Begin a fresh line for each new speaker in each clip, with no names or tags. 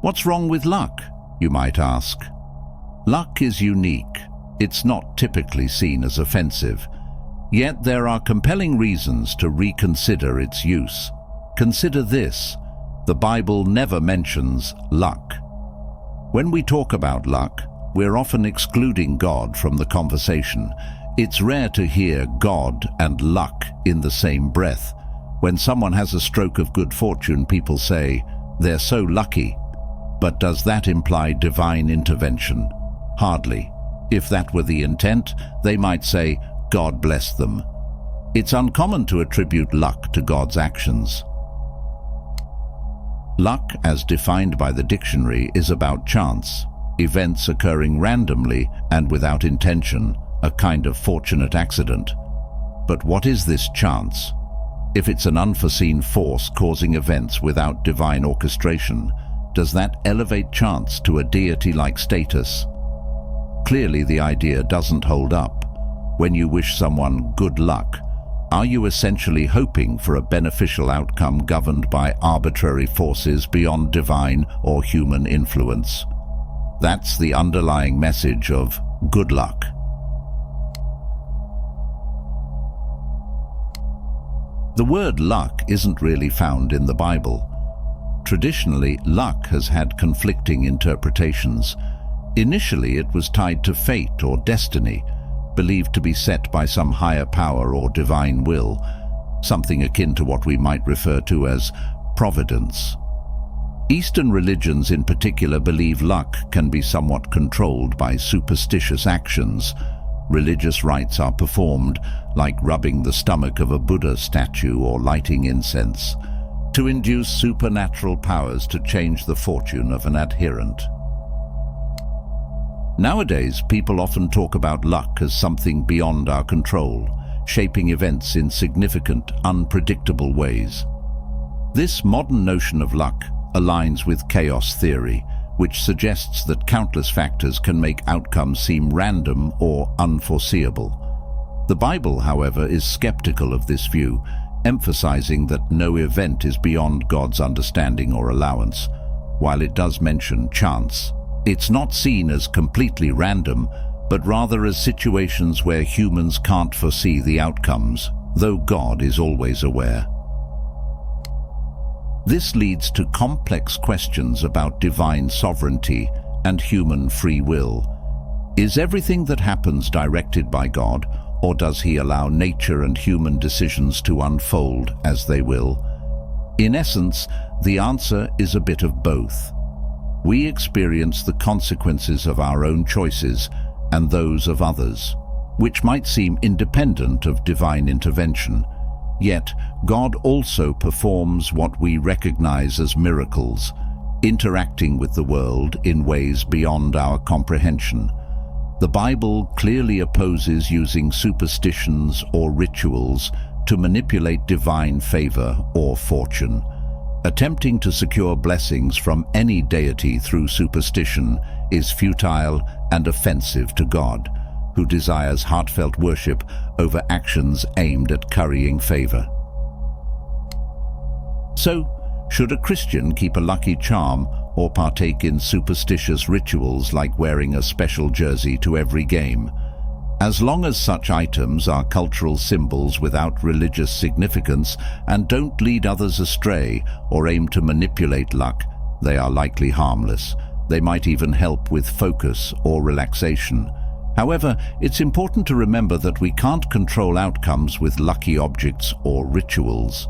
What's wrong with luck, you might ask? Luck is unique. It's not typically seen as offensive. Yet there are compelling reasons to reconsider its use. Consider this: the Bible never mentions luck. When we talk about luck, we're often excluding God from the conversation. It's rare to hear God and luck in the same breath. When someone has a stroke of good fortune, people say, "They're so lucky." But does that imply divine intervention? Hardly. If that were the intent, they might say, "God bless them." It's uncommon to attribute luck to God's actions. Luck, as defined by the dictionary, is about chance, events occurring randomly and without intention, a kind of fortunate accident. But what is this chance? If it's an unforeseen force causing events without divine orchestration, does that elevate chance to a deity-like status? Clearly, the idea doesn't hold up. When you wish someone good luck, are you essentially hoping for a beneficial outcome governed by arbitrary forces beyond divine or human influence? That's the underlying message of good luck. The word luck isn't really found in the Bible. Traditionally, luck has had conflicting interpretations. Initially, it was tied to fate or destiny, believed to be set by some higher power or divine will, something akin to what we might refer to as providence. Eastern religions in particular believe luck can be somewhat controlled by superstitious actions. Religious rites are performed, like rubbing the stomach of a Buddha statue or lighting incense, to induce supernatural powers to change the fortune of an adherent. Nowadays, people often talk about luck as something beyond our control, shaping events in significant, unpredictable ways. This modern notion of luck aligns with chaos theory, which suggests that countless factors can make outcomes seem random or unforeseeable. The Bible, however, is skeptical of this view, emphasizing that no event is beyond God's understanding or allowance. While it does mention chance, it's not seen as completely random, but rather as situations where humans can't foresee the outcomes, though God is always aware. This leads to complex questions about divine sovereignty and human free will. Is everything that happens directed by God, or does He allow nature and human decisions to unfold as they will? In essence, the answer is a bit of both. We experience the consequences of our own choices and those of others, which might seem independent of divine intervention. Yet, God also performs what we recognize as miracles, interacting with the world in ways beyond our comprehension. The Bible clearly opposes using superstitions or rituals to manipulate divine favor or fortune. Attempting to secure blessings from any deity through superstition is futile and offensive to God, who desires heartfelt worship over actions aimed at currying favor. So, should a Christian keep a lucky charm or partake in superstitious rituals like wearing a special jersey to every game? As long as such items are cultural symbols without religious significance and don't lead others astray or aim to manipulate luck, they are likely harmless. They might even help with focus or relaxation. However, it's important to remember that we can't control outcomes with lucky objects or rituals.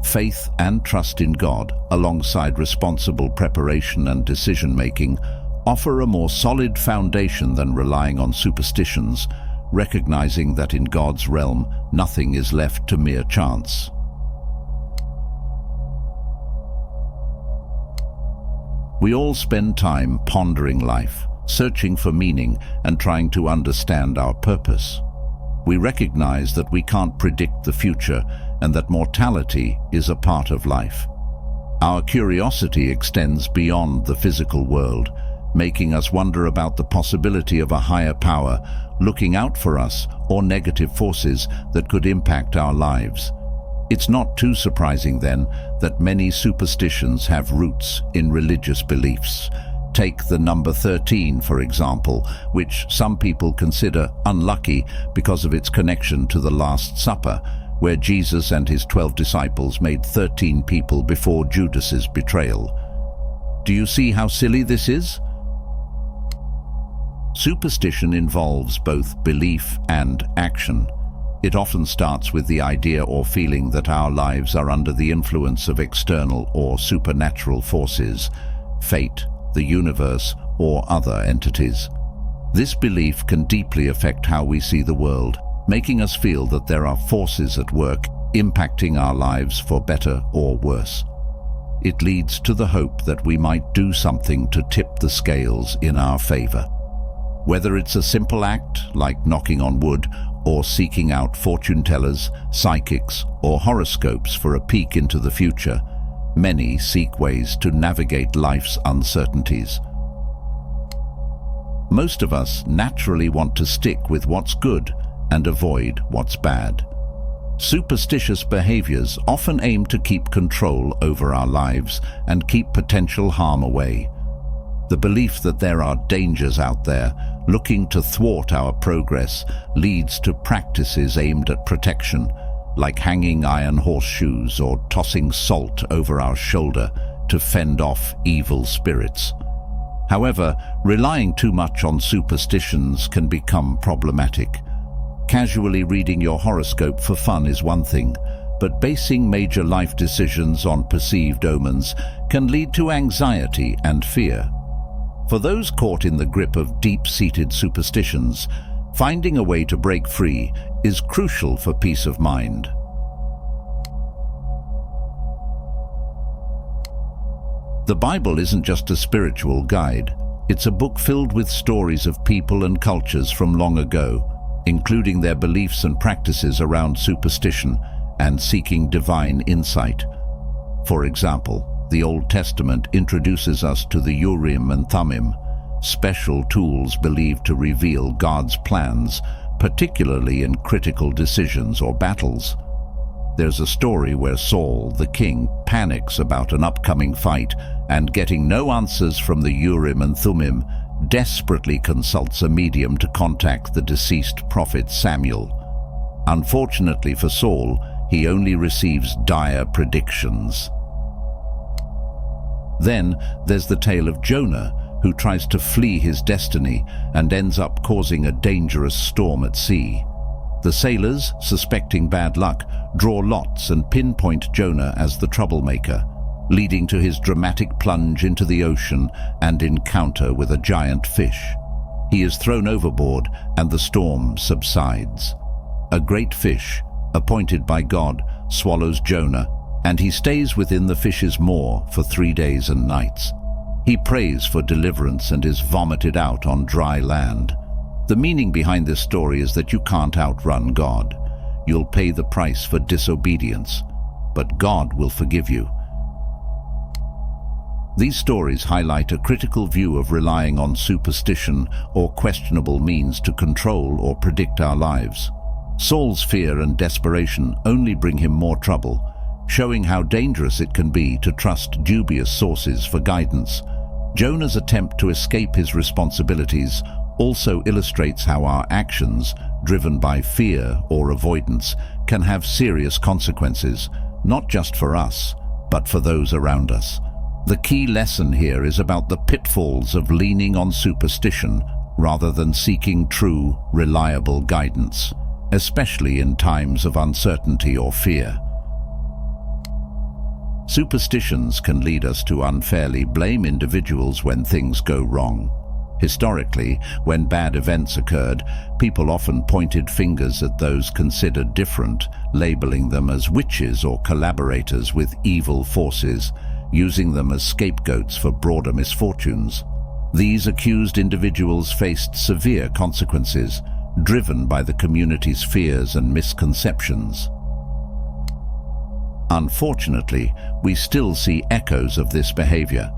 Faith and trust in God, alongside responsible preparation and decision-making, offer a more solid foundation than relying on superstitions, recognizing that in God's realm, nothing is left to mere chance. We all spend time pondering life, searching for meaning and trying to understand our purpose. We recognize that we can't predict the future and that mortality is a part of life. Our curiosity extends beyond the physical world, making us wonder about the possibility of a higher power looking out for us or negative forces that could impact our lives. It's not too surprising then that many superstitions have roots in religious beliefs. Take the number 13, for example, which some people consider unlucky because of its connection to the Last Supper, where Jesus and his 12 disciples made 13 people before Judas's betrayal. Do you see how silly this is? Superstition involves both belief and action. It often starts with the idea or feeling that our lives are under the influence of external or supernatural forces, fate, the universe, or other entities. This belief can deeply affect how we see the world, making us feel that there are forces at work impacting our lives for better or worse. It leads to the hope that we might do something to tip the scales in our favor. Whether it's a simple act, like knocking on wood, or seeking out fortune tellers, psychics, or horoscopes for a peek into the future, many seek ways to navigate life's uncertainties. Most of us naturally want to stick with what's good and avoid what's bad. Superstitious behaviors often aim to keep control over our lives and keep potential harm away. The belief that there are dangers out there looking to thwart our progress leads to practices aimed at protection, like hanging iron horseshoes or tossing salt over our shoulder to fend off evil spirits. However, relying too much on superstitions can become problematic. Casually reading your horoscope for fun is one thing, but basing major life decisions on perceived omens can lead to anxiety and fear. For those caught in the grip of deep-seated superstitions, finding a way to break free is crucial for peace of mind. The Bible isn't just a spiritual guide. It's a book filled with stories of people and cultures from long ago, including their beliefs and practices around superstition and seeking divine insight. For example, the Old Testament introduces us to the Urim and Thummim, special tools believed to reveal God's plans, particularly in critical decisions or battles. There's a story where Saul, the king, panics about an upcoming fight and, getting no answers from the Urim and Thummim, desperately consults a medium to contact the deceased prophet Samuel. Unfortunately for Saul, he only receives dire predictions. Then there's the tale of Jonah, who tries to flee his destiny and ends up causing a dangerous storm at sea. The sailors, suspecting bad luck, draw lots and pinpoint Jonah as the troublemaker, leading to his dramatic plunge into the ocean and encounter with a giant fish. He is thrown overboard and the storm subsides. A great fish, appointed by God, swallows Jonah, and he stays within the fish's maw for 3 days and nights. He prays for deliverance and is vomited out on dry land. The meaning behind this story is that you can't outrun God. You'll pay the price for disobedience, but God will forgive you. These stories highlight a critical view of relying on superstition or questionable means to control or predict our lives. Saul's fear and desperation only bring him more trouble, showing how dangerous it can be to trust dubious sources for guidance. Jonah's attempt to escape his responsibilities also illustrates how our actions, driven by fear or avoidance, can have serious consequences, not just for us, but for those around us. The key lesson here is about the pitfalls of leaning on superstition rather than seeking true, reliable guidance, especially in times of uncertainty or fear. Superstitions can lead us to unfairly blame individuals when things go wrong. Historically, when bad events occurred, people often pointed fingers at those considered different, labeling them as witches or collaborators with evil forces, using them as scapegoats for broader misfortunes. These accused individuals faced severe consequences, driven by the community's fears and misconceptions. Unfortunately, we still see echoes of this behavior.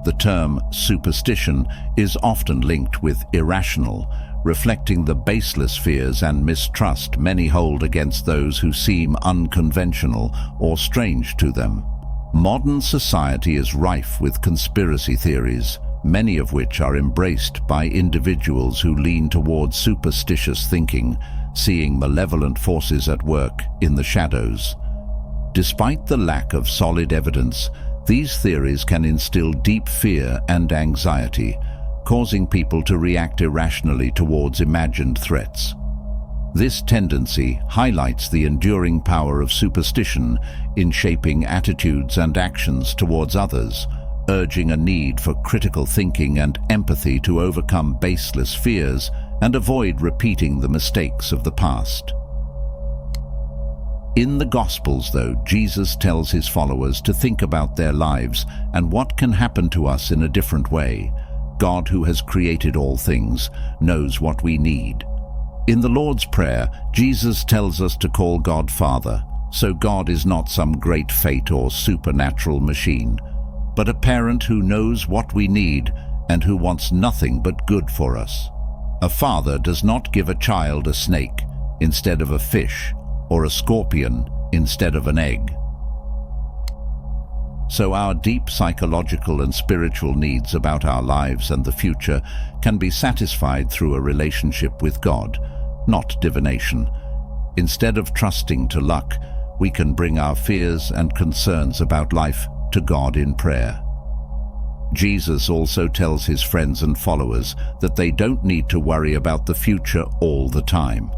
The term superstition is often linked with irrational, reflecting the baseless fears and mistrust many hold against those who seem unconventional or strange to them. Modern society is rife with conspiracy theories, many of which are embraced by individuals who lean towards superstitious thinking, seeing malevolent forces at work in the shadows. Despite the lack of solid evidence, these theories can instill deep fear and anxiety, causing people to react irrationally towards imagined threats. This tendency highlights the enduring power of superstition in shaping attitudes and actions towards others, urging a need for critical thinking and empathy to overcome baseless fears and avoid repeating the mistakes of the past. In the Gospels, though, Jesus tells his followers to think about their lives and what can happen to us in a different way. God, who has created all things, knows what we need. In the Lord's Prayer, Jesus tells us to call God Father, so God is not some great fate or supernatural machine, but a parent who knows what we need and who wants nothing but good for us. A father does not give a child a snake instead of a fish, or a scorpion instead of an egg. So our deep psychological and spiritual needs about our lives and the future can be satisfied through a relationship with God, not divination. Instead of trusting to luck, we can bring our fears and concerns about life to God in prayer. Jesus also tells his friends and followers that they don't need to worry about the future all the time.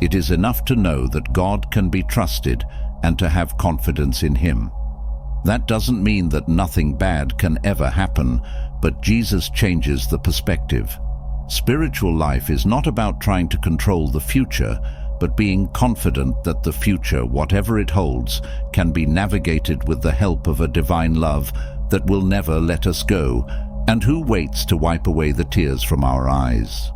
It is enough to know that God can be trusted and to have confidence in him. That doesn't mean that nothing bad can ever happen, but Jesus changes the perspective. Spiritual life is not about trying to control the future, but being confident that the future, whatever it holds, can be navigated with the help of a divine love that will never let us go, and who waits to wipe away the tears from our eyes.